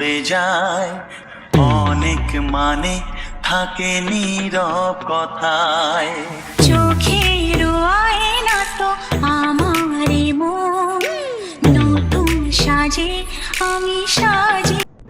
ভরে যায়। অনেক মানে থাকে নীরব কথায়। চোখের আয়না তো আমারই মন, নতুন সাজে আমি সাজি